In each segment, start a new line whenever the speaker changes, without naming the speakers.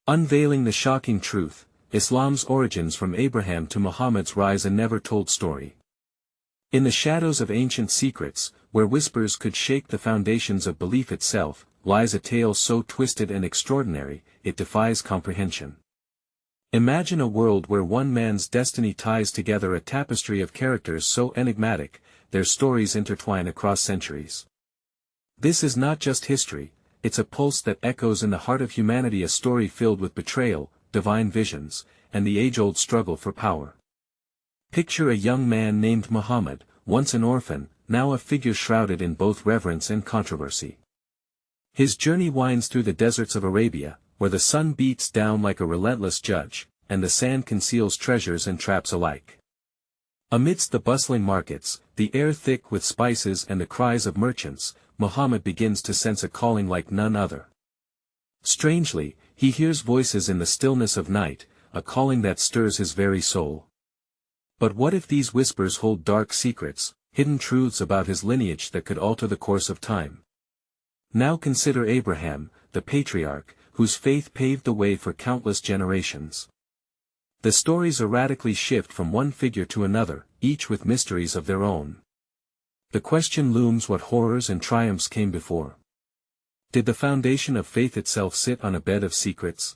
Unveiling the shocking truth, Islam's origins from Abraham to Muhammad's rise, a never-told story. In the shadows of ancient secrets, where whispers could shake the foundations of belief itself, lies a tale so twisted and extraordinary, it defies comprehension. Imagine a world where one man's destiny ties together a tapestry of characters so enigmatic, their stories intertwine across centuries. This is not just history, it's a pulse that echoes in the heart of humanity, a story filled with betrayal, divine visions, and the age-old struggle for power. Picture a young man named Muhammad, once an orphan, now a figure shrouded in both reverence and controversy. His journey winds through the deserts of Arabia, where the sun beats down like a relentless judge, and the sand conceals treasures and traps alike. Amidst the bustling markets, the air thick with spices and the cries of merchants, Muhammad begins to sense a calling like none other. Strangely, he hears voices in the stillness of night, a calling that stirs his very soul. But what if these whispers hold dark secrets, hidden truths about his lineage that could alter the course of time? Now consider Abraham, the patriarch, whose faith paved the way for countless generations. The stories erratically shift from one figure to another, each with mysteries of their own. The question looms: what horrors and triumphs came before? Did the foundation of faith itself sit on a bed of secrets?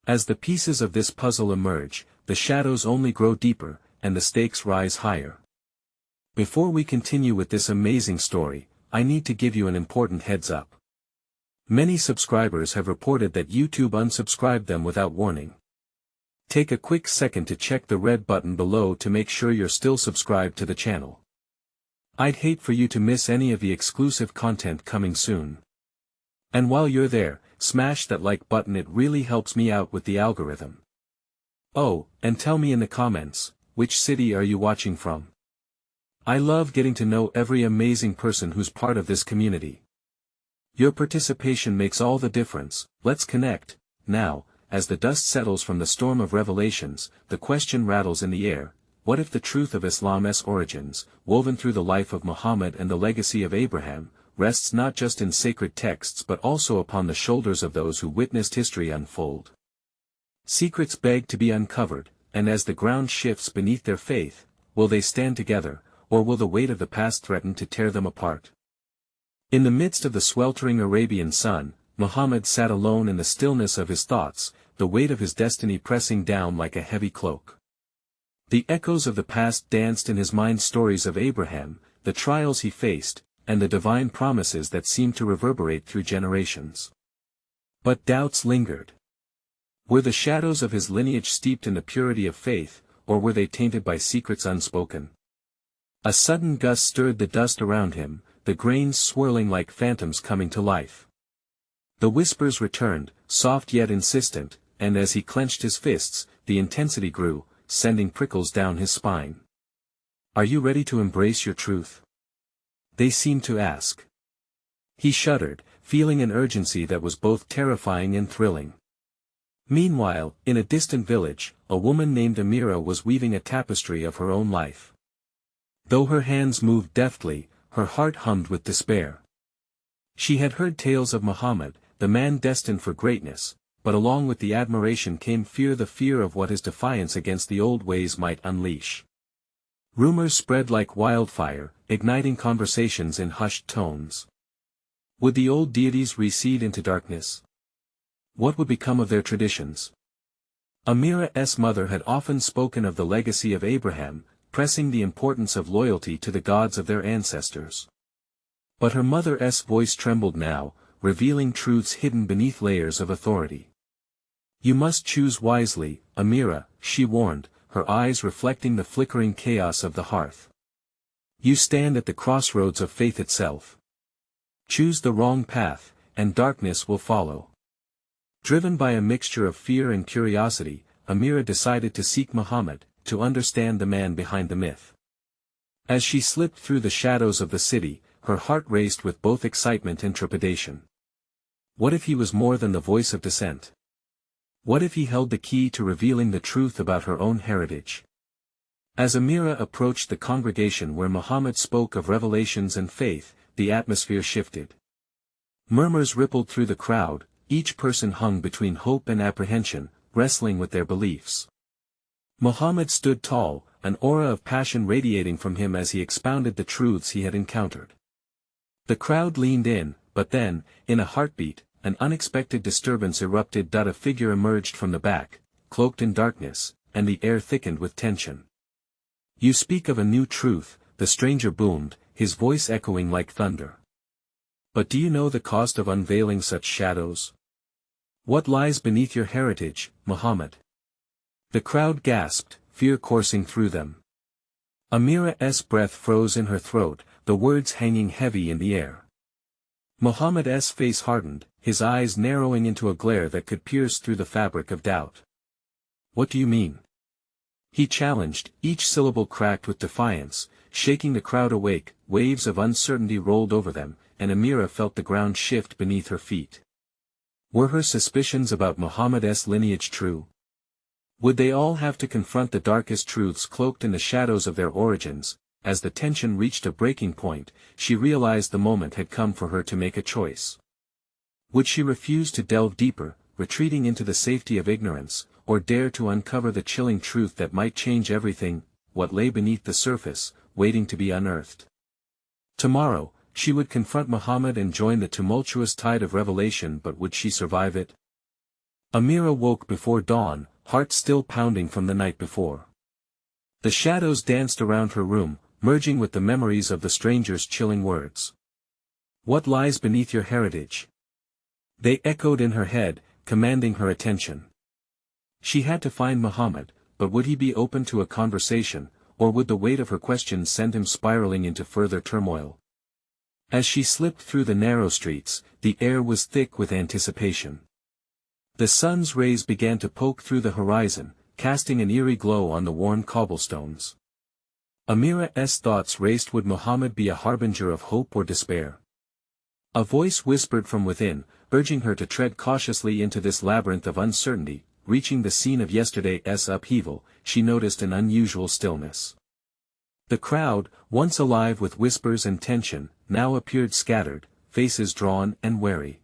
As the pieces of this puzzle emerge, the shadows only grow deeper, and the stakes rise higher. Before we continue with this amazing story, I need to give you an important heads up. Many subscribers have reported that YouTube unsubscribed them without warning. Take a quick second to check the red button below to make sure you're still subscribed to the channel. I'd hate for you to miss any of the exclusive content coming soon. And while you're there, smash that like button, it really helps me out with the algorithm. Oh, and tell me in the comments, which city are you watching from? I love getting to know every amazing person who's part of this community. Your participation makes all the difference. Let's connect. Now, as the dust settles from the storm of revelations, the question rattles in the air: what if the truth of Islam's origins, woven through the life of Muhammad and the legacy of Abraham, rests not just in sacred texts but also upon the shoulders of those who witnessed history unfold? Secrets beg to be uncovered, and as the ground shifts beneath their faith, will they stand together, or will the weight of the past threaten to tear them apart? In the midst of the sweltering Arabian sun, Muhammad sat alone in the stillness of his thoughts, the weight of his destiny pressing down like a heavy cloak. The echoes of the past danced in his mind, stories of Abraham, the trials he faced, and the divine promises that seemed to reverberate through generations. But doubts lingered. Were the shadows of his lineage steeped in the purity of faith, or were they tainted by secrets unspoken? A sudden gust stirred the dust around him, the grains swirling like phantoms coming to life. The whispers returned, soft yet insistent, and as he clenched his fists, the intensity grew, sending prickles down his spine. Are you ready to embrace your truth? They seemed to ask. He shuddered, feeling an urgency that was both terrifying and thrilling. Meanwhile, in a distant village, a woman named Amira was weaving a tapestry of her own life. Though her hands moved deftly, her heart hummed with despair. She had heard tales of Muhammad, the man destined for greatness, but along with the admiration came fear, the fear of what his defiance against the old ways might unleash. Rumors spread like wildfire, igniting conversations in hushed tones. Would the old deities recede into darkness? What would become of their traditions? Amira's mother had often spoken of the legacy of Abraham, pressing the importance of loyalty to the gods of their ancestors. But her mother's voice trembled now, revealing truths hidden beneath layers of authority. You must choose wisely, Amira, she warned, her eyes reflecting the flickering chaos of the hearth. You stand at the crossroads of faith itself. Choose the wrong path, and darkness will follow. Driven by a mixture of fear and curiosity, Amira decided to seek Muhammad, to understand the man behind the myth. As she slipped through the shadows of the city, her heart raced with both excitement and trepidation. What if he was more than the voice of dissent? What if he held the key to revealing the truth about her own heritage? As Amira approached the congregation where Muhammad spoke of revelations and faith, the atmosphere shifted. Murmurs rippled through the crowd, each person hung between hope and apprehension, wrestling with their beliefs. Muhammad stood tall, an aura of passion radiating from him as he expounded the truths he had encountered. The crowd leaned in, but then, in a heartbeat, an unexpected disturbance erupted. A figure emerged from the back, cloaked in darkness, and the air thickened with tension. "You speak of a new truth," the stranger boomed, his voice echoing like thunder. "But do you know the cost of unveiling such shadows? What lies beneath your heritage, Muhammad?" The crowd gasped, fear coursing through them. Amira's breath froze in her throat, the words hanging heavy in the air. Muhammad's face hardened, his eyes narrowing into a glare that could pierce through the fabric of doubt. "What do you mean?" he challenged, each syllable cracked with defiance, shaking the crowd awake. Waves of uncertainty rolled over them, and Amira felt the ground shift beneath her feet. Were her suspicions about Muhammad's lineage true? Would they all have to confront the darkest truths cloaked in the shadows of their origins? As the tension reached a breaking point, she realized the moment had come for her to make a choice. Would she refuse to delve deeper, retreating into the safety of ignorance, or dare to uncover the chilling truth that might change everything, what lay beneath the surface, waiting to be unearthed? Tomorrow, she would confront Muhammad and join the tumultuous tide of revelation, but would she survive it? Amira woke before dawn, heart still pounding from the night before. The shadows danced around her room, merging with the memories of the stranger's chilling words. "What lies beneath your heritage?" They echoed in her head, commanding her attention. She had to find Muhammad, but would he be open to a conversation, or would the weight of her questions send him spiraling into further turmoil? As she slipped through the narrow streets, the air was thick with anticipation. The sun's rays began to poke through the horizon, casting an eerie glow on the worn cobblestones. Amira's thoughts raced. Would Muhammad be a harbinger of hope or despair? A voice whispered from within, urging her to tread cautiously into this labyrinth of uncertainty. Reaching the scene of yesterday's upheaval, she noticed an unusual stillness. The crowd, once alive with whispers and tension, now appeared scattered, faces drawn and wary.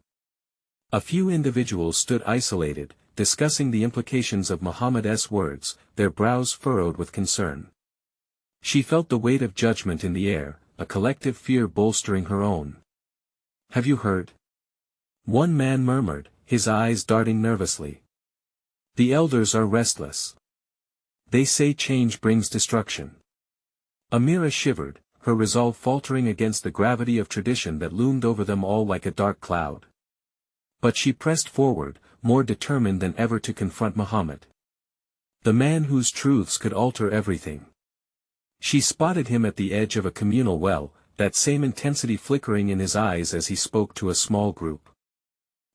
A few individuals stood isolated, discussing the implications of Muhammad's words, their brows furrowed with concern. She felt the weight of judgment in the air, a collective fear bolstering her own. "Have you heard?" one man murmured, his eyes darting nervously. "The elders are restless. They say change brings destruction." Amira shivered, her resolve faltering against the gravity of tradition that loomed over them all like a dark cloud. But she pressed forward, more determined than ever to confront Muhammad. The man whose truths could alter everything. She spotted him at the edge of a communal well, that same intensity flickering in his eyes as he spoke to a small group.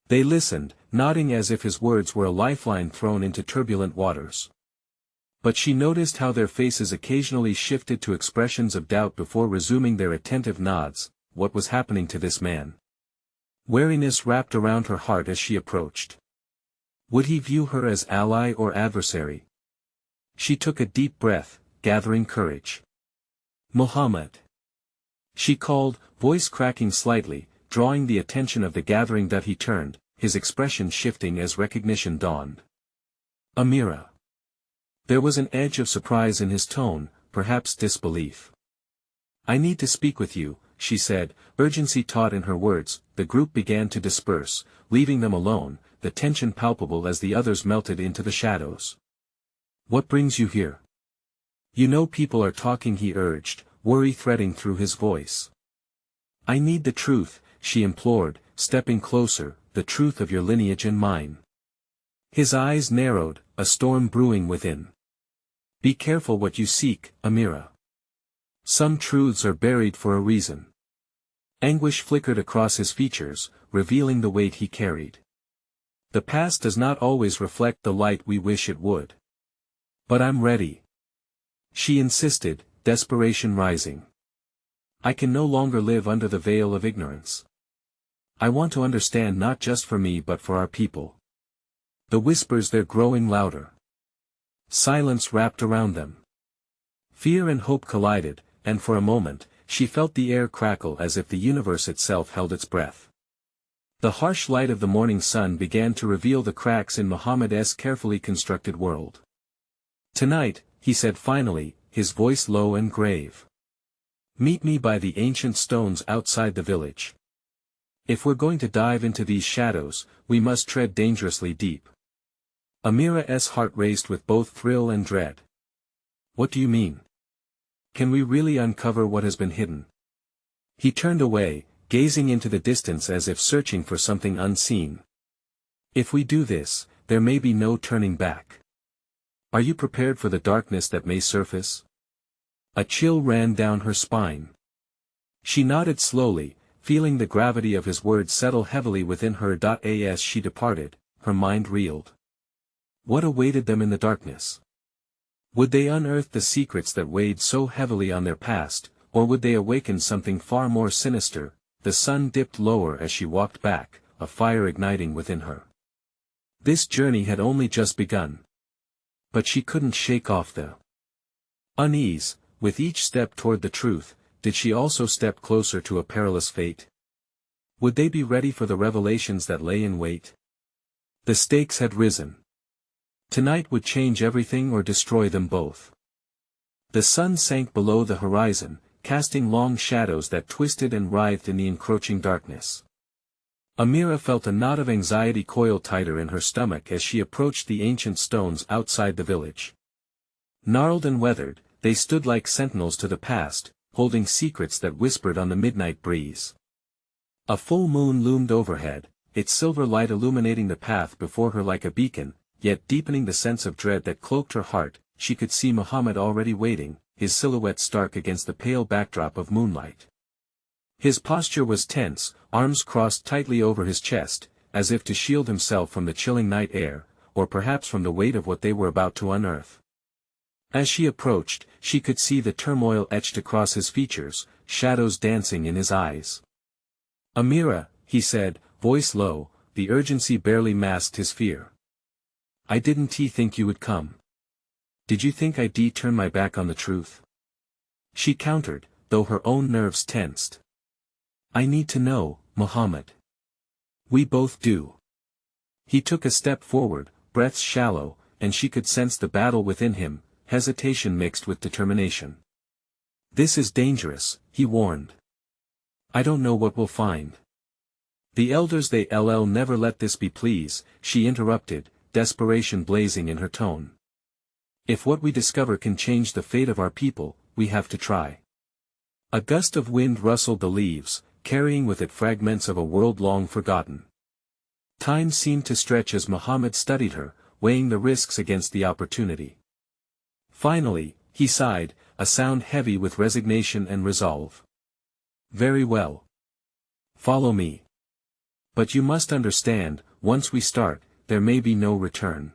They listened, nodding as if his words were a lifeline thrown into turbulent waters. But she noticed how their faces occasionally shifted to expressions of doubt before resuming their attentive nods. What was happening to this man? Wariness wrapped around her heart as she approached. Would he view her as ally or adversary? She took a deep breath, gathering courage. "Muhammad!" she called, voice cracking slightly, drawing the attention of the gathering. That he turned, his expression shifting as recognition dawned. "Amira." There was an edge of surprise in his tone, perhaps disbelief. "I need to speak with you," she said, urgency taught in her words. The group began to disperse, leaving them alone, the tension palpable as the others melted into the shadows. "What brings you here?" "You know people are talking," he urged, worry threading through his voice. "I need the truth," she implored, stepping closer, "the truth of your lineage and mine." His eyes narrowed, a storm brewing within. "Be careful what you seek, Amira. Some truths are buried for a reason." Anguish flickered across his features, revealing the weight he carried. "The past does not always reflect the light we wish it would. But I'm ready," she insisted, desperation rising. "I can no longer live under the veil of ignorance. I want to understand, not just for me but for our people." The whispers there growing louder. Silence wrapped around them. Fear and hope collided, and for a moment, she felt the air crackle as if the universe itself held its breath. The harsh light of the morning sun began to reveal the cracks in Muhammad's carefully constructed world. "Tonight," he said finally, his voice low and grave. "Meet me by the ancient stones outside the village. If we're going to dive into these shadows, we must tread dangerously deep." Amira's heart raced with both thrill and dread. "What do you mean? Can we really uncover what has been hidden?" He turned away, gazing into the distance as if searching for something unseen. "If we do this, there may be no turning back. Are you prepared for the darkness that may surface?" A chill ran down her spine. She nodded slowly, feeling the gravity of his words settle heavily within her. As she departed, her mind reeled. What awaited them in the darkness? Would they unearth the secrets that weighed so heavily on their past, or would they awaken something far more sinister? The sun dipped lower as she walked back, a fire igniting within her. This journey had only just begun. But she couldn't shake off the unease. With each step toward the truth, did she also step closer to a perilous fate? Would they be ready for the revelations that lay in wait? The stakes had risen. Tonight would change everything or destroy them both. The sun sank below the horizon, casting long shadows that twisted and writhed in the encroaching darkness. Amira felt a knot of anxiety coil tighter in her stomach as she approached the ancient stones outside the village. Gnarled and weathered, they stood like sentinels to the past, holding secrets that whispered on the midnight breeze. A full moon loomed overhead, its silver light illuminating the path before her like a beacon, yet deepening the sense of dread that cloaked her heart. She could see Muhammad already waiting, his silhouette stark against the pale backdrop of moonlight. His posture was tense, arms crossed tightly over his chest, as if to shield himself from the chilling night air, or perhaps from the weight of what they were about to unearth. As she approached, she could see the turmoil etched across his features, shadows dancing in his eyes. "Amira," he said, voice low, the urgency barely masked his fear. "I didn't think you would come. Did you think I'd turn my back on the truth?" She countered, though her own nerves tensed. "I need to know, Muhammad." "We both do." He took a step forward, breaths shallow, and she could sense the battle within him, hesitation mixed with determination. "This is dangerous," he warned. "I don't know what we'll find." "The elders they'll never let this be." "Please," she interrupted, desperation blazing in her tone. "If what we discover can change the fate of our people, we have to try." A gust of wind rustled the leaves, carrying with it fragments of a world long forgotten. Time seemed to stretch as Muhammad studied her, weighing the risks against the opportunity. Finally, he sighed, a sound heavy with resignation and resolve. "Very well. Follow me. But you must understand, once we start, there may be no return."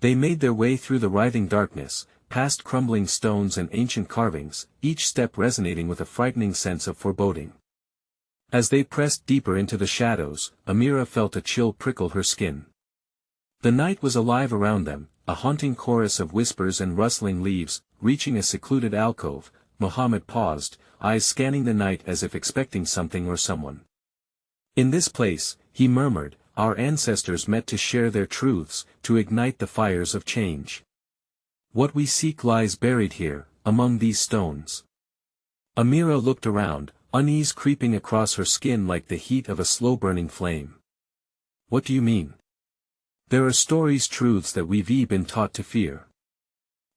They made their way through the writhing darkness, past crumbling stones and ancient carvings, each step resonating with a frightening sense of foreboding. As they pressed deeper into the shadows, Amira felt a chill prickle her skin. The night was alive around them, a haunting chorus of whispers and rustling leaves. Reaching a secluded alcove, Muhammad paused, eyes scanning the night as if expecting something or someone. "In this place," he murmured, "our ancestors met to share their truths, to ignite the fires of change. What we seek lies buried here, among these stones." Amira looked around, unease creeping across her skin like the heat of a slow-burning flame. "What do you mean?" "There are stories, truths that we've been taught to fear."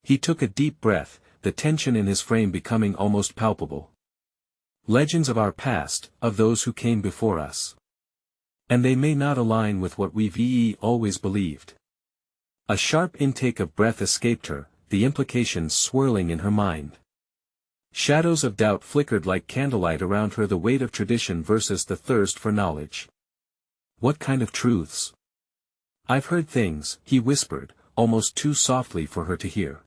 He took a deep breath, the tension in his frame becoming almost palpable. "Legends of our past, of those who came before us. And they may not align with what we've always believed." A sharp intake of breath escaped her, the implications swirling in her mind. Shadows of doubt flickered like candlelight around her, the weight of tradition versus the thirst for knowledge. "What kind of truths?" "I've heard things," he whispered, almost too softly for her to hear.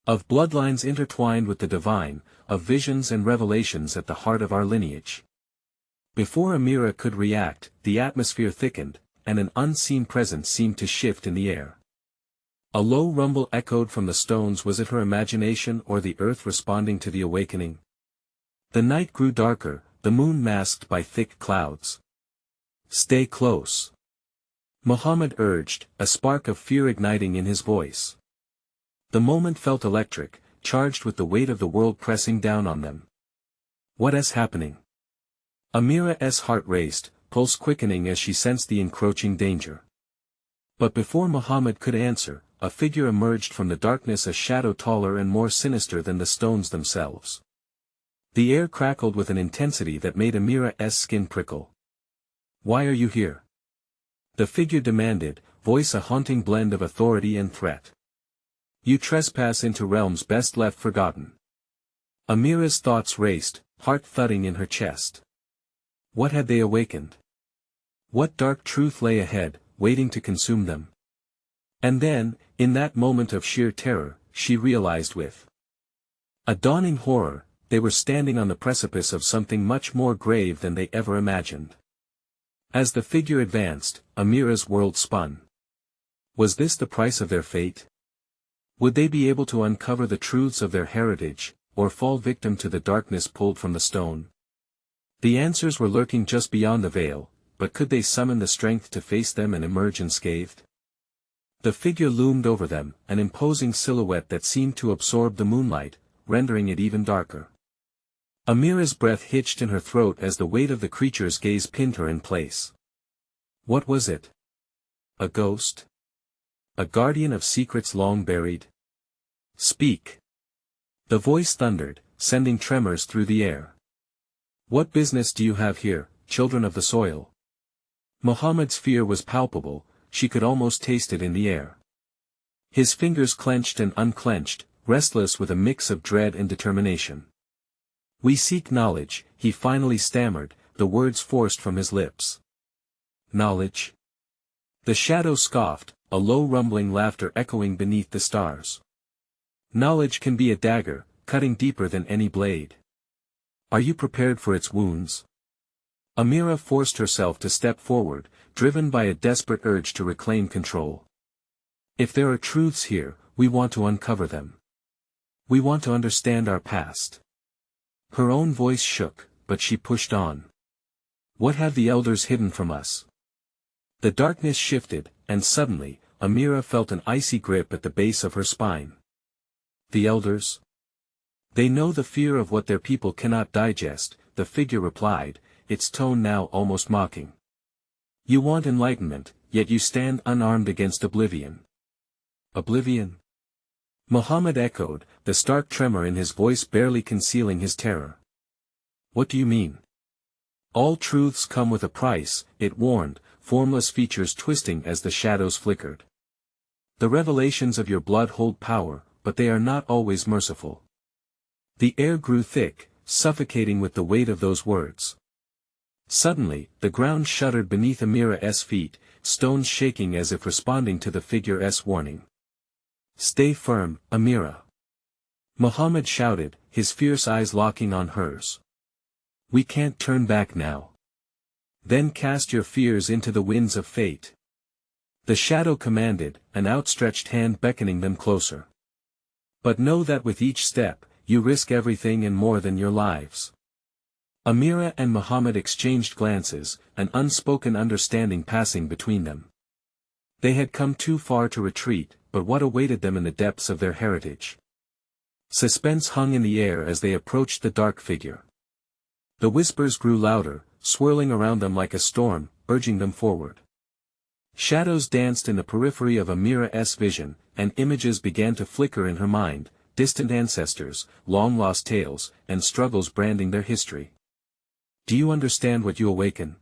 "Of bloodlines intertwined with the divine, of visions and revelations at the heart of our lineage." Before Amira could react, the atmosphere thickened, and an unseen presence seemed to shift in the air. A low rumble echoed from the stones. Was it her imagination or the earth responding to the awakening? The night grew darker, the moon masked by thick clouds. Stay close. Muhammad urged, a spark of fear igniting in his voice. The moment felt electric, charged with the weight of the world pressing down on them. What is happening? Amira's heart raced, pulse quickening as she sensed the encroaching danger. But before Muhammad could answer, a figure emerged from the darkness, a shadow taller and more sinister than the stones themselves. The air crackled with an intensity that made Amira's skin prickle. Why are you here? The figure demanded, voice a haunting blend of authority and threat. You trespass into realms best left forgotten. Amira's thoughts raced, heart thudding in her chest. What had they awakened? What dark truth lay ahead, waiting to consume them? And then, in that moment of sheer terror, she realized with a dawning horror, they were standing on the precipice of something much more grave than they ever imagined. As the figure advanced, Amira's world spun. Was this the price of their fate? Would they be able to uncover the truths of their heritage, or fall victim to the darkness pulled from the stone? The answers were lurking just beyond the veil, but could they summon the strength to face them and emerge unscathed? The figure loomed over them, an imposing silhouette that seemed to absorb the moonlight, rendering it even darker. Amira's breath hitched in her throat as the weight of the creature's gaze pinned her in place. What was it? A ghost? A guardian of secrets long buried? Speak! The voice thundered, sending tremors through the air. What business do you have here, children of the soil? Muhammad's fear was palpable, she could almost taste it in the air. His fingers clenched and unclenched, restless with a mix of dread and determination. We seek knowledge, he finally stammered, the words forced from his lips. Knowledge? The shadow scoffed, a low rumbling laughter echoing beneath the stars. Knowledge can be a dagger, cutting deeper than any blade. Are you prepared for its wounds? Amira forced herself to step forward, driven by a desperate urge to reclaim control. If there are truths here, we want to uncover them. We want to understand our past. Her own voice shook, but she pushed on. What have the elders hidden from us? The darkness shifted, and suddenly, Amira felt an icy grip at the base of her spine. The elders? They know the fear of what their people cannot digest, the figure replied, its tone now almost mocking. You want enlightenment, yet you stand unarmed against oblivion. Oblivion? Muhammad echoed, the stark tremor in his voice barely concealing his terror. What do you mean? All truths come with a price, it warned, formless features twisting as the shadows flickered. The revelations of your blood hold power, but they are not always merciful. The air grew thick, suffocating with the weight of those words. Suddenly, the ground shuddered beneath Amira's feet, stones shaking as if responding to the figure's warning. Stay firm, Amira. Muhammad shouted, his fierce eyes locking on hers. We can't turn back now. Then cast your fears into the winds of fate. The shadow commanded, an outstretched hand beckoning them closer. But know that with each step, you risk everything and more than your lives. Amira and Muhammad exchanged glances, an unspoken understanding passing between them. They had come too far to retreat, but what awaited them in the depths of their heritage? Suspense hung in the air as they approached the dark figure. The whispers grew louder, swirling around them like a storm, urging them forward. Shadows danced in the periphery of Amira's vision, and images began to flicker in her mind, distant ancestors, long-lost tales, and struggles branding their history. Do you understand what you awaken?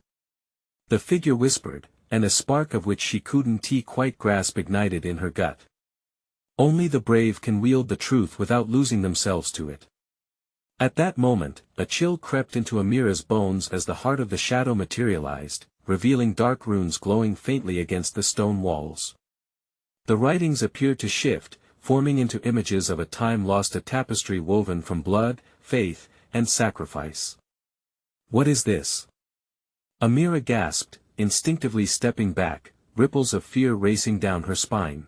The figure whispered, and a spark of which she couldn't quite grasp ignited in her gut. Only the brave can wield the truth without losing themselves to it. At that moment, a chill crept into Amira's bones as the heart of the shadow materialized, revealing dark runes glowing faintly against the stone walls. The writings appeared to shift, forming into images of a time lost, a tapestry woven from blood, faith, and sacrifice. What is this? Amira gasped, instinctively stepping back, ripples of fear racing down her spine.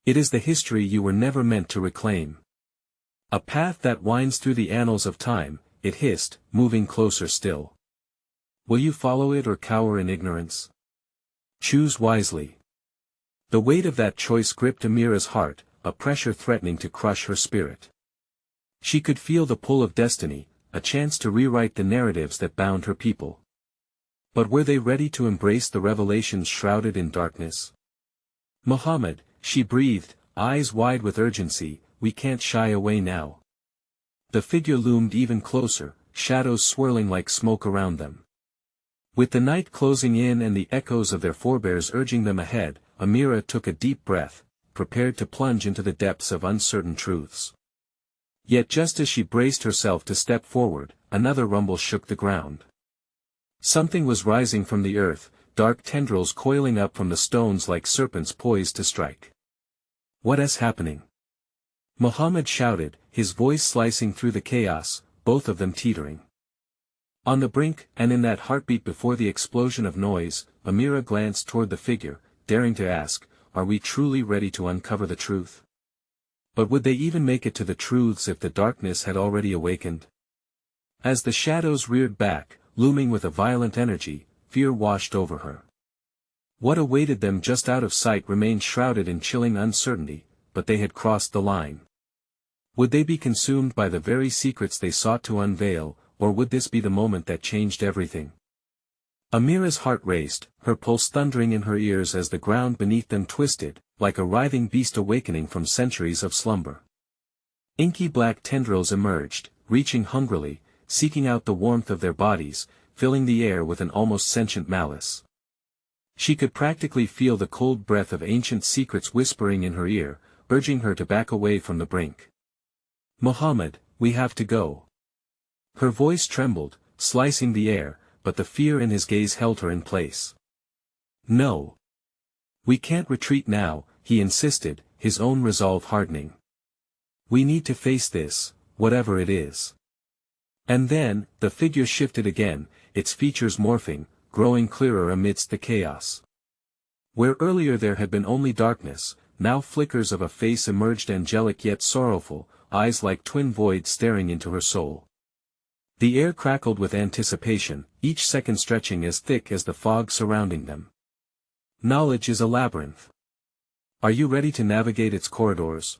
It is the history you were never meant to reclaim. A path that winds through the annals of time, it hissed, moving closer still. Will you follow it or cower in ignorance? Choose wisely. The weight of that choice gripped Amira's heart, a pressure threatening to crush her spirit. She could feel the pull of destiny, a chance to rewrite the narratives that bound her people. But were they ready to embrace the revelations shrouded in darkness? Muhammad, she breathed, eyes wide with urgency, we can't shy away now. The figure loomed even closer, shadows swirling like smoke around them. With the night closing in and the echoes of their forebears urging them ahead, Amira took a deep breath, prepared to plunge into the depths of uncertain truths. Yet just as she braced herself to step forward, another rumble shook the ground. Something was rising from the earth, dark tendrils coiling up from the stones like serpents poised to strike. What is happening? Muhammad shouted, his voice slicing through the chaos, both of them teetering. On the brink, and in that heartbeat before the explosion of noise, Amira glanced toward the figure, daring to ask, are we truly ready to uncover the truth? But would they even make it to the truths if the darkness had already awakened? As the shadows reared back, looming with a violent energy, fear washed over her. What awaited them just out of sight remained shrouded in chilling uncertainty, but they had crossed the line. Would they be consumed by the very secrets they sought to unveil, or would this be the moment that changed everything? Amira's heart raced, her pulse thundering in her ears as the ground beneath them twisted, like a writhing beast awakening from centuries of slumber. Inky black tendrils emerged, reaching hungrily, seeking out the warmth of their bodies, filling the air with an almost sentient malice. She could practically feel the cold breath of ancient secrets whispering in her ear, urging her to back away from the brink. Muhammad, we have to go. Her voice trembled, slicing the air, but the fear in his gaze held her in place. No. We can't retreat now, he insisted, his own resolve hardening. We need to face this, whatever it is. And then, the figure shifted again, its features morphing, growing clearer amidst the chaos. Where earlier there had been only darkness, now flickers of a face emerged, angelic yet sorrowful, eyes like twin voids staring into her soul. The air crackled with anticipation, each second stretching as thick as the fog surrounding them. Knowledge is a labyrinth. Are you ready to navigate its corridors?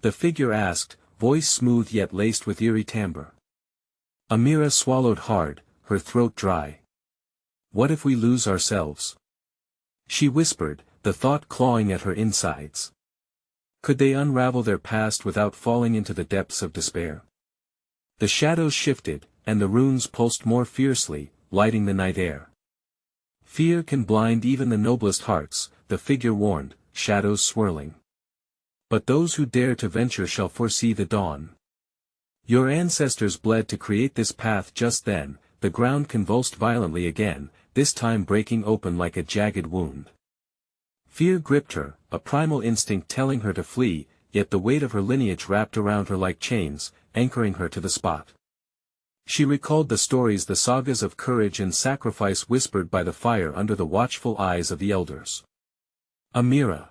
The figure asked, voice smooth yet laced with eerie timbre. Amira swallowed hard, her throat dry. What if we lose ourselves? She whispered, the thought clawing at her insides. Could they unravel their past without falling into the depths of despair? The shadows shifted, and the runes pulsed more fiercely, lighting the night air. Fear can blind even the noblest hearts, the figure warned, shadows swirling. But those who dare to venture shall foresee the dawn. Your ancestors bled to create this path. Just then, the ground convulsed violently again, this time breaking open like a jagged wound. Fear gripped her, a primal instinct telling her to flee, yet the weight of her lineage wrapped around her like chains, anchoring her to the spot. She recalled the stories, the sagas of courage and sacrifice whispered by the fire under the watchful eyes of the elders. Amira.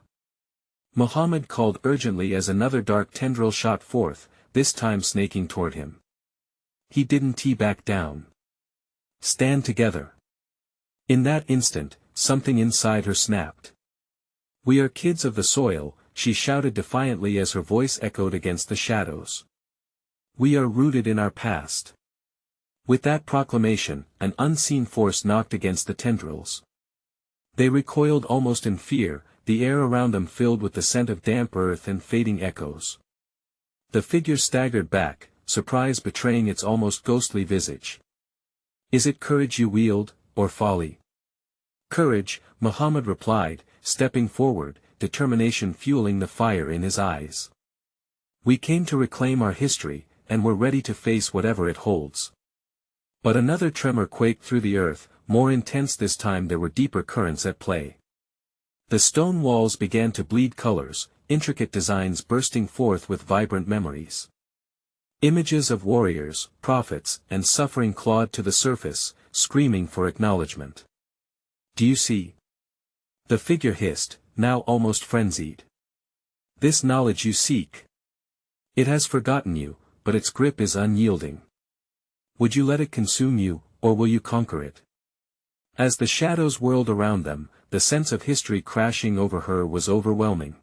Muhammad called urgently as another dark tendril shot forth, this time snaking toward him. He didn't back down. Stand together. In that instant, something inside her snapped. We are kids of the soil, she shouted defiantly as her voice echoed against the shadows. We are rooted in our past. With that proclamation, an unseen force knocked against the tendrils. They recoiled almost in fear, the air around them filled with the scent of damp earth and fading echoes. The figure staggered back, surprise betraying its almost ghostly visage. Is it courage you wield, or folly? Courage, Muhammad replied, stepping forward, determination fueling the fire in his eyes. We came to reclaim our history, and we're ready to face whatever it holds. But another tremor quaked through the earth, more intense this time. There were deeper currents at play. The stone walls began to bleed colors, intricate designs bursting forth with vibrant memories. Images of warriors, prophets, and suffering clawed to the surface, screaming for acknowledgement. Do you see? The figure hissed, now almost frenzied. This knowledge you seek. It has forgotten you, but its grip is unyielding. Would you let it consume you, or will you conquer it? As the shadows whirled around them, the sense of history crashing over her was overwhelming.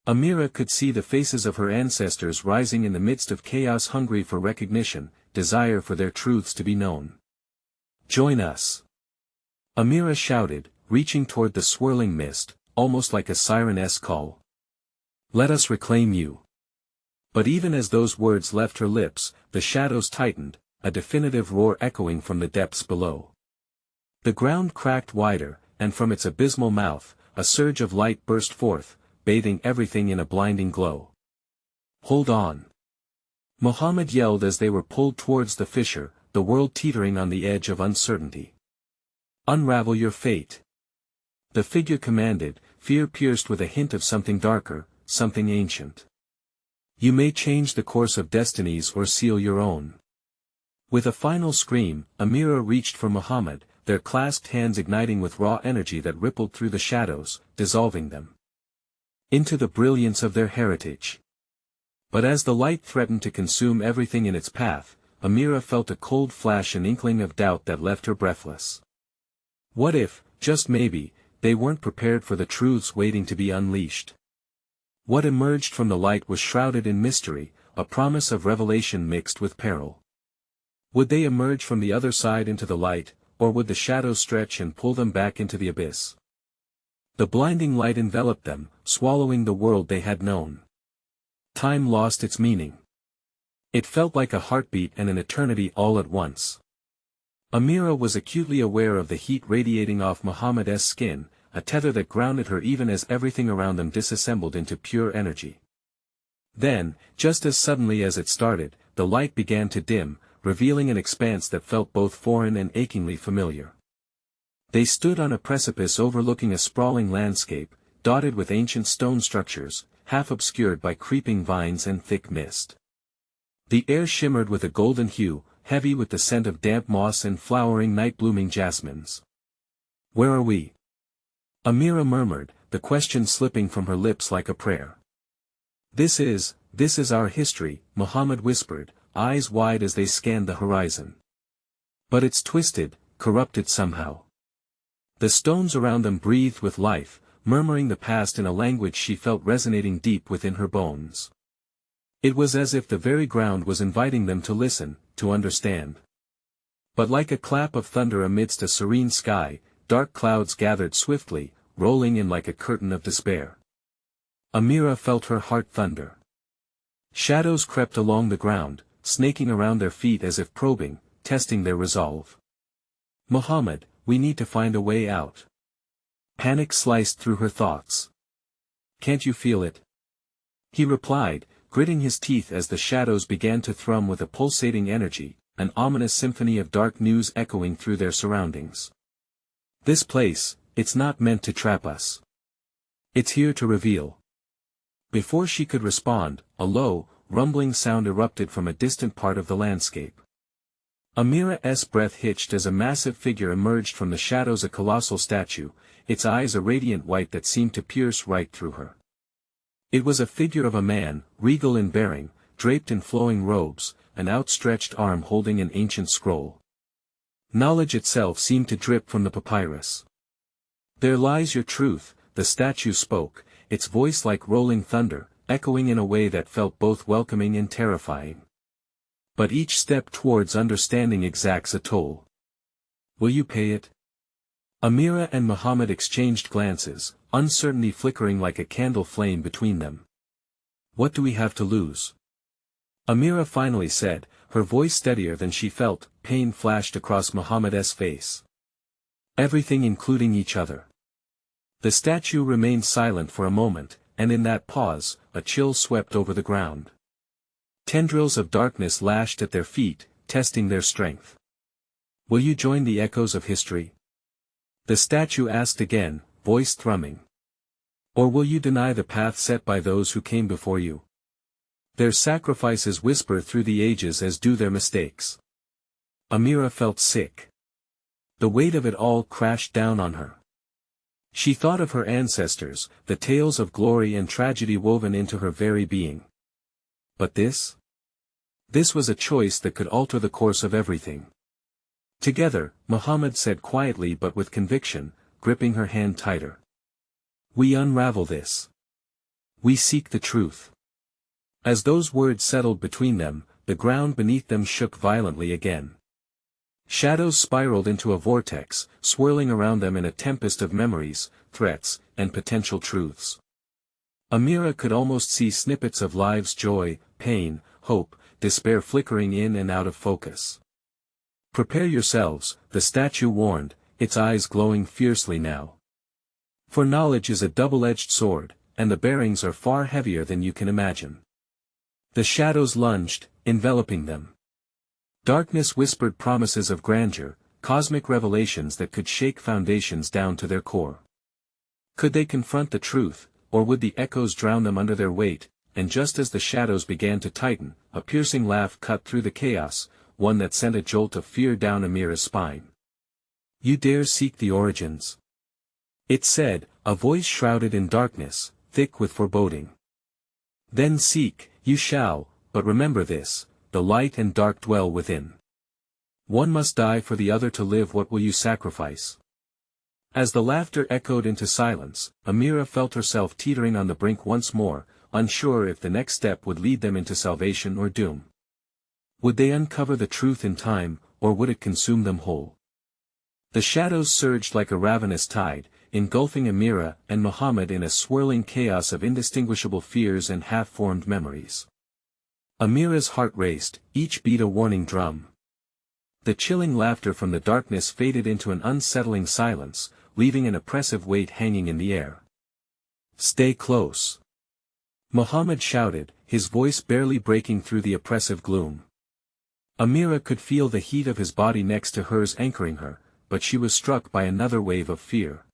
Amira could see the faces of her ancestors rising in the midst of chaos, hungry for recognition, desire for their truths to be known. "Join us!" Amira shouted, reaching toward the swirling mist, almost like a siren-esque call. "Let us reclaim you." But even as those words left her lips, the shadows tightened, a definitive roar echoing from the depths below. The ground cracked wider, and from its abysmal mouth, a surge of light burst forth, bathing everything in a blinding glow. "Hold on!" Muhammad yelled as they were pulled towards the fissure, the world teetering on the edge of uncertainty. "Unravel your fate!" The figure commanded, fear pierced with a hint of something darker, something ancient. "You may change the course of destinies or seal your own." With a final scream, Amira reached for Muhammad, their clasped hands igniting with raw energy that rippled through the shadows, dissolving them into the brilliance of their heritage. But as the light threatened to consume everything in its path, Amira felt a cold flash, an inkling of doubt that left her breathless. What if, just maybe, they weren't prepared for the truths waiting to be unleashed? What emerged from the light was shrouded in mystery, a promise of revelation mixed with peril. Would they emerge from the other side into the light, or would the shadows stretch and pull them back into the abyss? The blinding light enveloped them, swallowing the world they had known. Time lost its meaning. It felt like a heartbeat and an eternity all at once. Amira was acutely aware of the heat radiating off Muhammad's skin, a tether that grounded her even as everything around them disassembled into pure energy. Then, just as suddenly as it started, the light began to dim, revealing an expanse that felt both foreign and achingly familiar. They stood on a precipice overlooking a sprawling landscape, dotted with ancient stone structures, half obscured by creeping vines and thick mist. The air shimmered with a golden hue, heavy with the scent of damp moss and flowering night-blooming jasmines. "Where are we?" Amira murmured, the question slipping from her lips like a prayer. This is our history," Muhammad whispered, eyes wide as they scanned the horizon. "But it's twisted, corrupted somehow." The stones around them breathed with life, murmuring the past in a language she felt resonating deep within her bones. It was as if the very ground was inviting them to listen, to understand. But like a clap of thunder amidst a serene sky, dark clouds gathered swiftly, rolling in like a curtain of despair. Amira felt her heart thunder. Shadows crept along the ground, snaking around their feet as if probing, testing their resolve. "Muhammad, we need to find a way out." Panic sliced through her thoughts. "Can't you feel it?" he replied, gritting his teeth as the shadows began to thrum with a pulsating energy, an ominous symphony of dark news echoing through their surroundings. "This place, it's not meant to trap us. It's here to reveal." Before she could respond, a low, rumbling sound erupted from a distant part of the landscape. Amira's breath hitched as a massive figure emerged from the shadows, a colossal statue, its eyes a radiant white that seemed to pierce right through her. It was a figure of a man, regal in bearing, draped in flowing robes, an outstretched arm holding an ancient scroll. Knowledge itself seemed to drip from the papyrus. "There lies your truth," the statue spoke, its voice like rolling thunder, echoing in a way that felt both welcoming and terrifying. "But each step towards understanding exacts a toll. Will you pay it?" Amira and Muhammad exchanged glances, uncertainty flickering like a candle flame between them. "What do we have to lose?" Amira finally said, her voice steadier than she felt. Pain flashed across Muhammad's face. "Everything, including each other." The statue remained silent for a moment, and in that pause, a chill swept over the ground. Tendrils of darkness lashed at their feet, testing their strength. "Will you join the echoes of history?" the statue asked again, voice thrumming. "Or will you deny the path set by those who came before you? Their sacrifices whisper through the ages as do their mistakes." Amira felt sick. The weight of it all crashed down on her. She thought of her ancestors, the tales of glory and tragedy woven into her very being. But this? This was a choice that could alter the course of everything. Together, Muhammad said quietly but with conviction, gripping her hand tighter. We unravel this. We seek the truth. As those words settled between them, the ground beneath them shook violently again. Shadows spiraled into a vortex, swirling around them in a tempest of memories, threats, and potential truths. Amira could almost see snippets of lives: joy, pain, hope, despair flickering in and out of focus. Prepare yourselves, the statue warned, its eyes glowing fiercely now. For knowledge is a double-edged sword, and the bearings are far heavier than you can imagine. The shadows lunged, enveloping them. Darkness whispered promises of grandeur, cosmic revelations that could shake foundations down to their core. Could they confront the truth, or would the echoes drown them under their weight? And just as the shadows began to tighten, a piercing laugh cut through the chaos, one that sent a jolt of fear down Amira's spine. You dare seek the origins? It said, a voice shrouded in darkness, thick with foreboding. Then seek, you shall, but remember this, the light and dark dwell within. One must die for the other to live. What will you sacrifice? As the laughter echoed into silence, Amira felt herself teetering on the brink once more, unsure if the next step would lead them into salvation or doom. Would they uncover the truth in time, or would it consume them whole? The shadows surged like a ravenous tide, engulfing Amira and Muhammad in a swirling chaos of indistinguishable fears and half-formed memories. Amira's heart raced, each beat a warning drum. The chilling laughter from the darkness faded into an unsettling silence, leaving an oppressive weight hanging in the air. Stay close. Muhammad shouted, his voice barely breaking through the oppressive gloom. Amira could feel the heat of his body next to hers anchoring her, but she was struck by another wave of fear.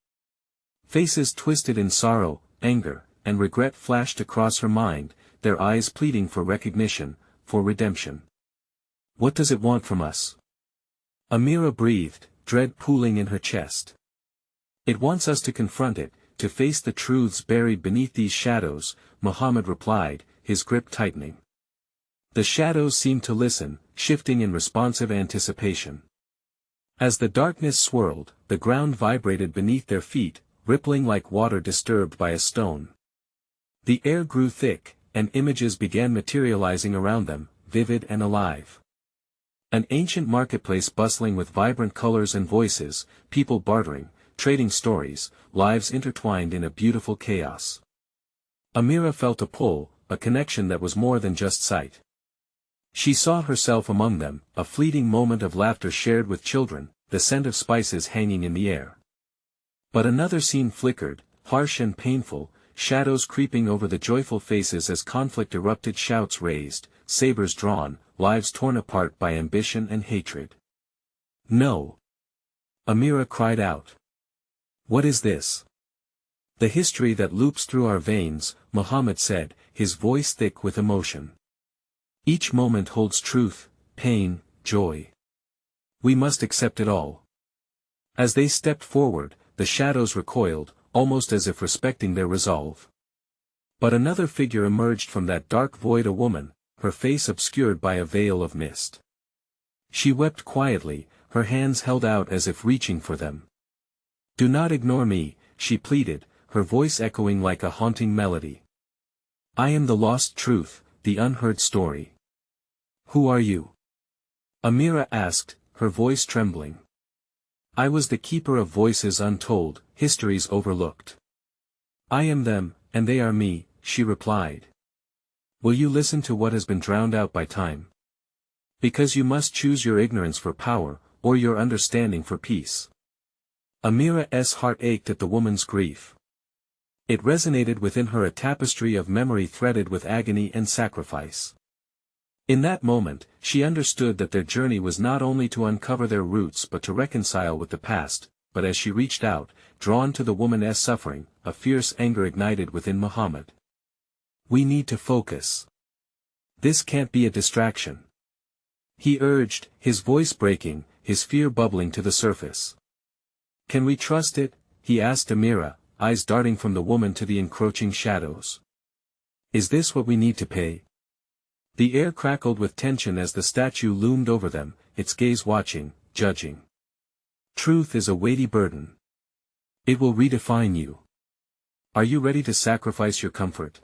Faces twisted in sorrow, anger, and regret flashed across her mind, their eyes pleading for recognition, for redemption. What does it want from us? Amira breathed, dread pooling in her chest. It wants us to confront it, to face the truths buried beneath these shadows, Muhammad replied, his grip tightening. The shadows seemed to listen, shifting in responsive anticipation. As the darkness swirled, the ground vibrated beneath their feet, rippling like water disturbed by a stone. The air grew thick, and images began materializing around them, vivid and alive. An ancient marketplace bustling with vibrant colors and voices, people bartering, trading stories, lives intertwined in a beautiful chaos. Amira felt a pull, a connection that was more than just sight. She saw herself among them, a fleeting moment of laughter shared with children, the scent of spices hanging in the air. But another scene flickered, harsh and painful, shadows creeping over the joyful faces as conflict erupted, shouts raised, sabers drawn, lives torn apart by ambition and hatred. No! Amira cried out. What is this? The history that loops through our veins, Muhammad said, his voice thick with emotion. Each moment holds truth, pain, joy. We must accept it all. As they stepped forward, the shadows recoiled, almost as if respecting their resolve. But another figure emerged from that dark void, a woman, her face obscured by a veil of mist. She wept quietly, her hands held out as if reaching for them. Do not ignore me, she pleaded, her voice echoing like a haunting melody. I am the lost truth, the unheard story. Who are you? Amira asked, her voice trembling. I was the keeper of voices untold, histories overlooked. I am them, and they are me, she replied. Will you listen to what has been drowned out by time? Because you must choose your ignorance for power, or your understanding for peace. Amira's heart ached at the woman's grief. It resonated within her, a tapestry of memory threaded with agony and sacrifice. In that moment, she understood that their journey was not only to uncover their roots but to reconcile with the past, but as she reached out, drawn to the woman's suffering, a fierce anger ignited within Muhammad. We need to focus. This can't be a distraction. He urged, his voice breaking, his fear bubbling to the surface. Can we trust it? He asked Amira, eyes darting from the woman to the encroaching shadows. Is this what we need to pay? The air crackled with tension as the statue loomed over them, its gaze watching, judging. Truth is a weighty burden. It will redefine you. Are you ready to sacrifice your comfort?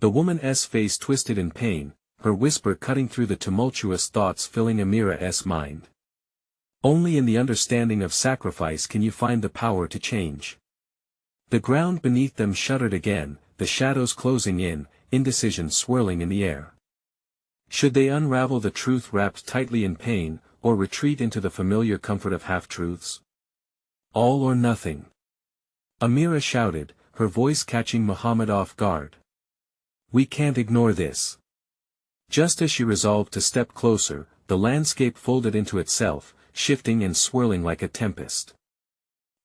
The woman's face twisted in pain, her whisper cutting through the tumultuous thoughts filling Amira's mind. Only in the understanding of sacrifice can you find the power to change. The ground beneath them shuddered again, the shadows closing in, indecision swirling in the air. Should they unravel the truth wrapped tightly in pain, or retreat into the familiar comfort of half-truths? All or nothing. Amira shouted, her voice catching Muhammad off guard. We can't ignore this. Just as she resolved to step closer, the landscape folded into itself, shifting and swirling like a tempest.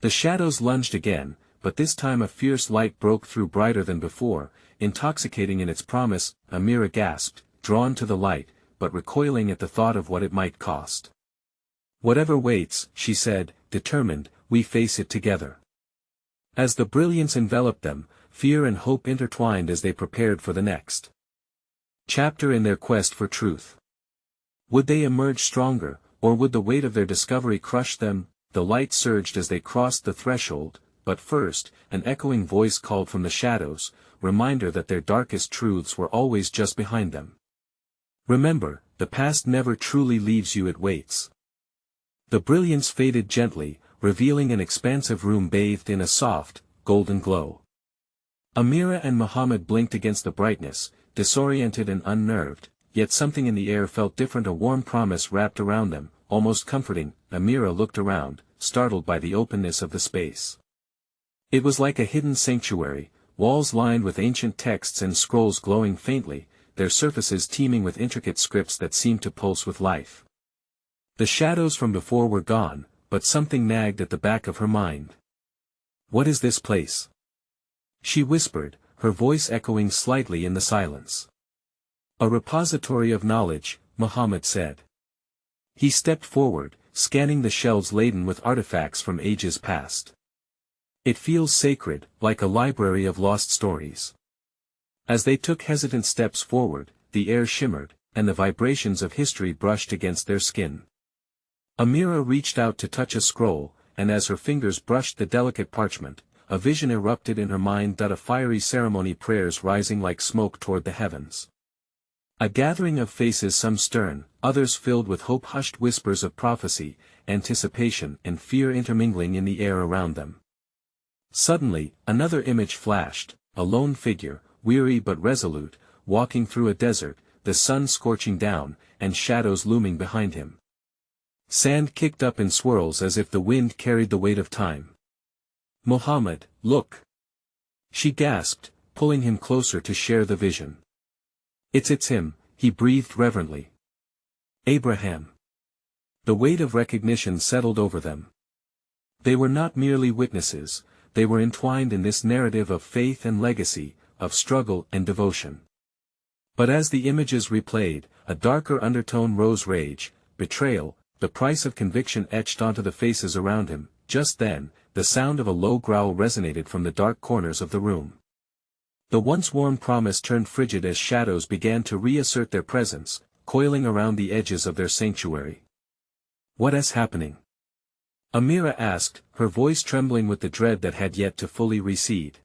The shadows lunged again, but this time a fierce light broke through brighter than before, intoxicating in its promise. Amira gasped, drawn to the light, but recoiling at the thought of what it might cost. Whatever waits, she said, determined, we face it together. As the brilliance enveloped them, fear and hope intertwined as they prepared for the next chapter in their quest for truth. Would they emerge stronger, or would the weight of their discovery crush them? The light surged as they crossed the threshold, but first, an echoing voice called from the shadows, reminder that their darkest truths were always just behind them. Remember, the past never truly leaves you, it waits. The brilliance faded gently, revealing an expansive room bathed in a soft, golden glow. Amira and Muhammad blinked against the brightness, disoriented and unnerved, yet something in the air felt different, a warm promise wrapped around them, almost comforting. Amira looked around, startled by the openness of the space. It was like a hidden sanctuary, walls lined with ancient texts and scrolls glowing faintly, their surfaces teeming with intricate scripts that seemed to pulse with life. The shadows from before were gone, but something nagged at the back of her mind. What is this place? She whispered, her voice echoing slightly in the silence. A repository of knowledge, Muhammad said. He stepped forward, scanning the shelves laden with artifacts from ages past. It feels sacred, like a library of lost stories. As they took hesitant steps forward, the air shimmered, and the vibrations of history brushed against their skin. Amira reached out to touch a scroll, and as her fingers brushed the delicate parchment, a vision erupted in her mind, a fiery ceremony, prayers rising like smoke toward the heavens. A gathering of faces, some stern, others filled with hope, hushed whispers of prophecy, anticipation and fear intermingling in the air around them. Suddenly, another image flashed, a lone figure, weary but resolute, walking through a desert, the sun scorching down, and shadows looming behind him. Sand kicked up in swirls as if the wind carried the weight of time. Muhammad, look! She gasped, pulling him closer to share the vision. It's him, he breathed reverently. Abraham. The weight of recognition settled over them. They were not merely witnesses, they were entwined in this narrative of faith and legacy, of struggle and devotion. But as the images replayed, a darker undertone rose: rage, betrayal, the price of conviction etched onto the faces around him. Just then, the sound of a low growl resonated from the dark corners of the room. The once warm promise turned frigid as shadows began to reassert their presence, coiling around the edges of their sanctuary. What is happening? Amira asked, her voice trembling with the dread that had yet to fully recede.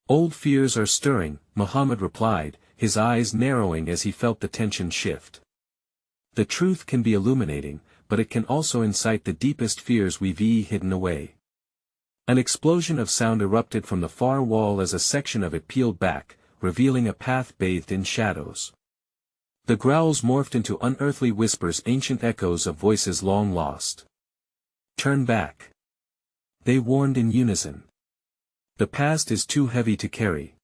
Old fears are stirring, Muhammad replied, his eyes narrowing as he felt the tension shift. The truth can be illuminating, but it can also incite the deepest fears we've hidden away. An explosion of sound erupted from the far wall as a section of it peeled back, revealing a path bathed in shadows. The growls morphed into unearthly whispers, ancient echoes of voices long lost. Turn back. They warned in unison. The past is too heavy to carry.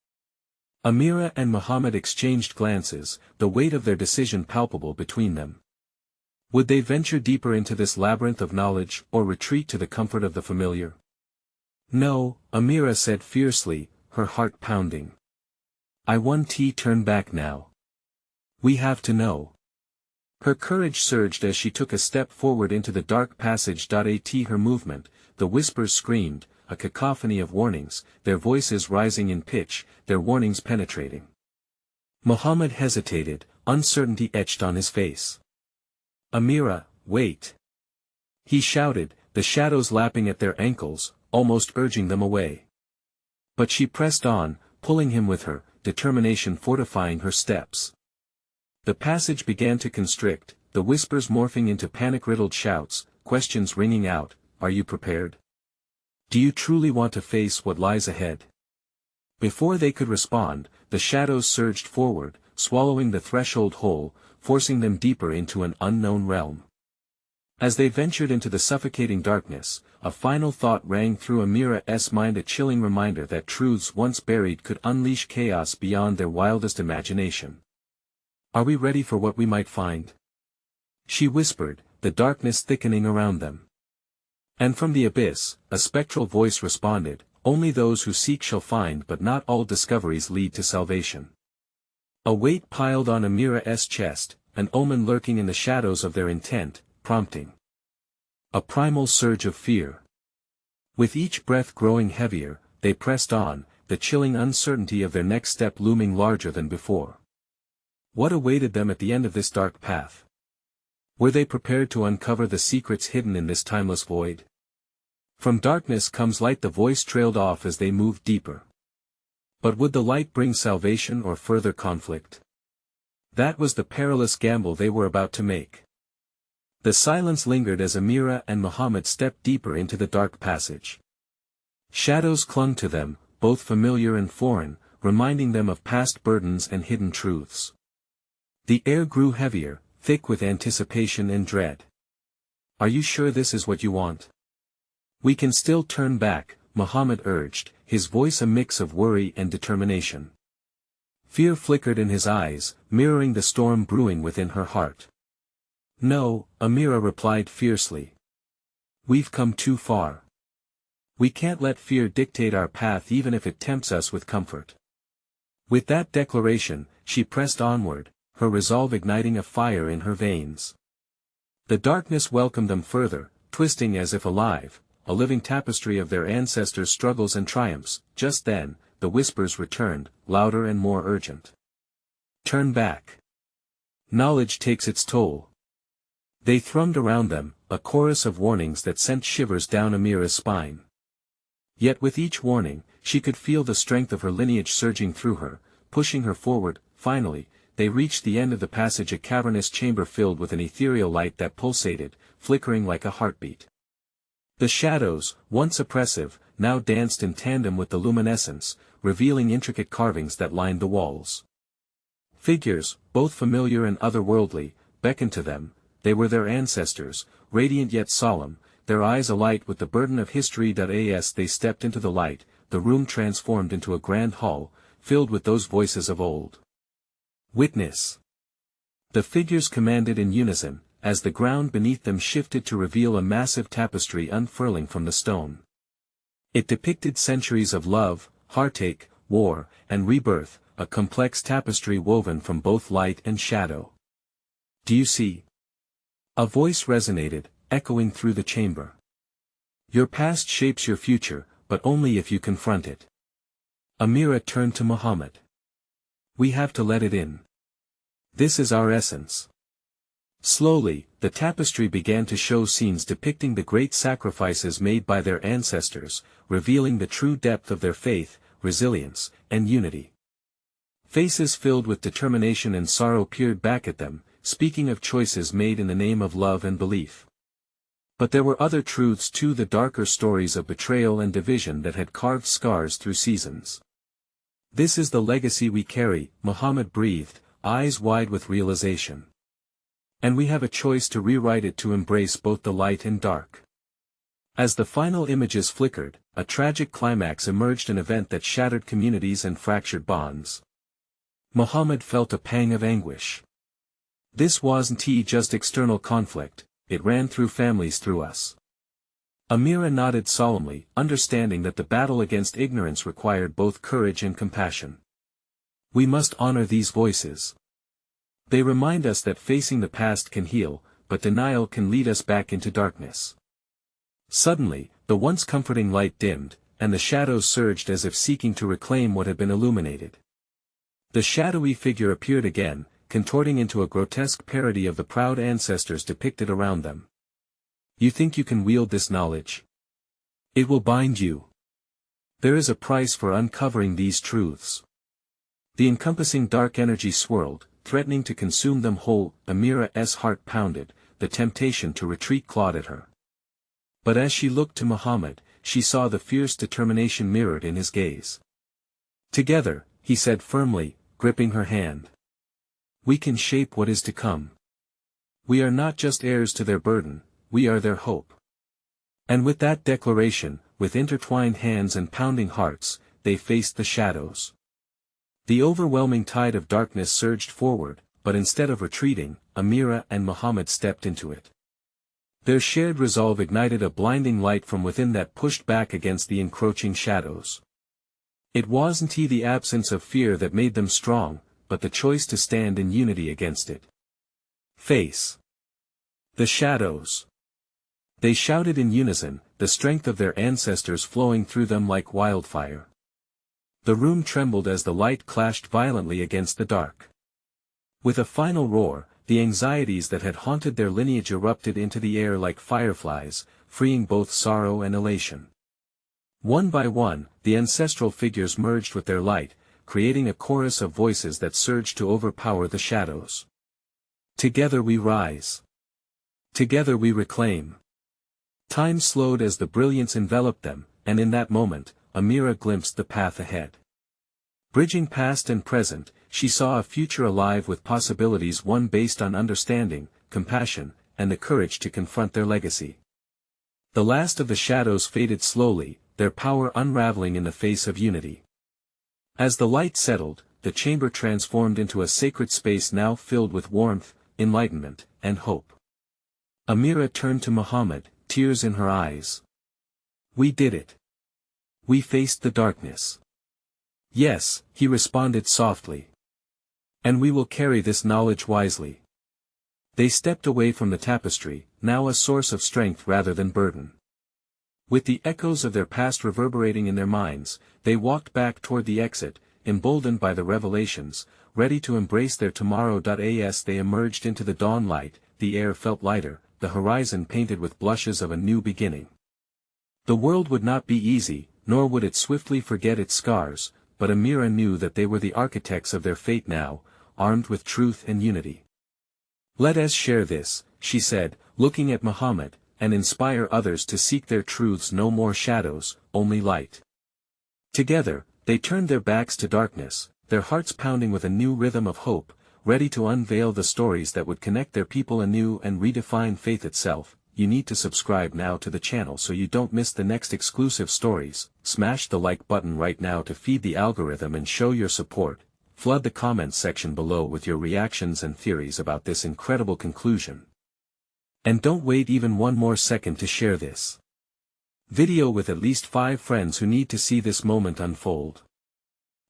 Amira and Muhammad exchanged glances, the weight of their decision palpable between them. Would they venture deeper into this labyrinth of knowledge, or retreat to the comfort of the familiar? No, Amira said fiercely, her heart pounding. I want to turn back now. We have to know. Her courage surged as she took a step forward into the dark passage. At her movement, the whispers screamed, a cacophony of warnings, their voices rising in pitch, their warnings penetrating. Muhammad hesitated, uncertainty etched on his face. Amira, wait. He shouted, the shadows lapping at their ankles, almost urging them away. But she pressed on, pulling him with her, determination fortifying her steps. The passage began to constrict, the whispers morphing into panic-riddled shouts, questions ringing out, "Are you prepared? Do you truly want to face what lies ahead?" Before they could respond, the shadows surged forward, swallowing the threshold whole, forcing them deeper into an unknown realm. As they ventured into the suffocating darkness, a final thought rang through Amira's mind, a chilling reminder that truths once buried could unleash chaos beyond their wildest imagination. "Are we ready for what we might find?" she whispered, the darkness thickening around them. And from the abyss, a spectral voice responded, "Only those who seek shall find, but not all discoveries lead to salvation." A weight piled on Amira's chest, an omen lurking in the shadows of their intent, prompting a primal surge of fear. With each breath growing heavier, they pressed on, the chilling uncertainty of their next step looming larger than before. What awaited them at the end of this dark path? Were they prepared to uncover the secrets hidden in this timeless void? "From darkness comes light," the voice trailed off as they moved deeper. But would the light bring salvation or further conflict? That was the perilous gamble they were about to make. The silence lingered as Amira and Muhammad stepped deeper into the dark passage. Shadows clung to them, both familiar and foreign, reminding them of past burdens and hidden truths. The air grew heavier, thick with anticipation and dread. "Are you sure this is what you want? We can still turn back," Muhammad urged, his voice a mix of worry and determination. Fear flickered in his eyes, mirroring the storm brewing within her heart. "No," Amira replied fiercely. "We've come too far. We can't let fear dictate our path even if it tempts us with comfort." With that declaration, she pressed onward, her resolve igniting a fire in her veins. The darkness welcomed them further, twisting as if alive, a living tapestry of their ancestors' struggles and triumphs. Just then, the whispers returned, louder and more urgent. "Turn back. Knowledge takes its toll." They thrummed around them, a chorus of warnings that sent shivers down Amira's spine. Yet with each warning, she could feel the strength of her lineage surging through her, pushing her forward. Finally, they reached the end of the passage, a cavernous chamber filled with an ethereal light that pulsated, flickering like a heartbeat. The shadows, once oppressive, now danced in tandem with the luminescence, revealing intricate carvings that lined the walls. Figures, both familiar and otherworldly, beckoned to them. They were their ancestors, radiant yet solemn, their eyes alight with the burden of history. As they stepped into the light, the room transformed into a grand hall, filled with those voices of old. "Witness!" the figures commanded in unison, as the ground beneath them shifted to reveal a massive tapestry unfurling from the stone. It depicted centuries of love, heartache, war, and rebirth, a complex tapestry woven from both light and shadow. "Do you see?" a voice resonated, echoing through the chamber. "Your past shapes your future, but only if you confront it." Amira turned to Muhammad. "We have to let it in. This is our essence." Slowly, the tapestry began to show scenes depicting the great sacrifices made by their ancestors, revealing the true depth of their faith, resilience, and unity. Faces filled with determination and sorrow peered back at them, speaking of choices made in the name of love and belief. But there were other truths too, the darker stories of betrayal and division that had carved scars through seasons. "This is the legacy we carry," Muhammad breathed, eyes wide with realization. "And we have a choice to rewrite it, to embrace both the light and dark." As the final images flickered, a tragic climax emerged, an event that shattered communities and fractured bonds. Muhammad felt a pang of anguish. This wasn't just external conflict, it ran through families, through us. Amira nodded solemnly, understanding that the battle against ignorance required both courage and compassion. "We must honor these voices. They remind us that facing the past can heal, but denial can lead us back into darkness." Suddenly, the once comforting light dimmed, and the shadows surged as if seeking to reclaim what had been illuminated. The shadowy figure appeared again, contorting into a grotesque parody of the proud ancestors depicted around them. You think you can wield this knowledge? It will bind you. There is a price for uncovering these truths. The encompassing dark energy swirled, threatening to consume them whole. Amira's heart pounded, the temptation to retreat clawed at her. But as she looked to Muhammad, she saw the fierce determination mirrored in his gaze. Together, he said firmly, gripping her hand. We can shape what is to come. We are not just heirs to their burden, we are their hope. And with that declaration, with intertwined hands and pounding hearts, they faced the shadows. The overwhelming tide of darkness surged forward, but instead of retreating, Amira and Muhammad stepped into it. Their shared resolve ignited a blinding light from within that pushed back against the encroaching shadows. It wasn't the absence of fear that made them strong, but the choice to stand in unity against it. Face the shadows. They shouted in unison, the strength of their ancestors flowing through them like wildfire. The room trembled as the light clashed violently against the dark. With a final roar, the anxieties that had haunted their lineage erupted into the air like fireflies, freeing both sorrow and elation. One by one, the ancestral figures merged with their light, creating a chorus of voices that surged to overpower the shadows. Together we rise. Together we reclaim. Time slowed as the brilliance enveloped them, and in that moment, Amira glimpsed the path ahead. Bridging past and present, she saw a future alive with possibilities, one based on understanding, compassion, and the courage to confront their legacy. The last of the shadows faded slowly, their power unraveling in the face of unity. As the light settled, the chamber transformed into a sacred space now filled with warmth, enlightenment, and hope. Amira turned to Muhammad, tears in her eyes. We did it. We faced the darkness. Yes, he responded softly. And we will carry this knowledge wisely. They stepped away from the tapestry, now a source of strength rather than burden. With the echoes of their past reverberating in their minds, they walked back toward the exit, emboldened by the revelations, ready to embrace their tomorrow. As they emerged into the dawn light, the air felt lighter, the horizon painted with blushes of a new beginning. The world would not be easy, nor would it swiftly forget its scars, but Amira knew that they were the architects of their fate now, armed with truth and unity. Let us share this, she said, looking at Muhammad, and inspire others to seek their truths. No more shadows, only light. Together, they turned their backs to darkness, their hearts pounding with a new rhythm of hope, ready to unveil the stories that would connect their people anew and redefine faith itself. You need to subscribe now to the channel so you don't miss the next exclusive stories. Smash the like button right now to feed the algorithm and show your support. Flood the comments section below with your reactions and theories about this incredible conclusion. And don't wait even one more second to share this video with at least 5 friends who need to see this moment unfold.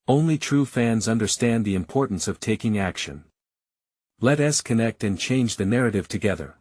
Only true fans understand the importance of taking action. Let us connect and change the narrative together.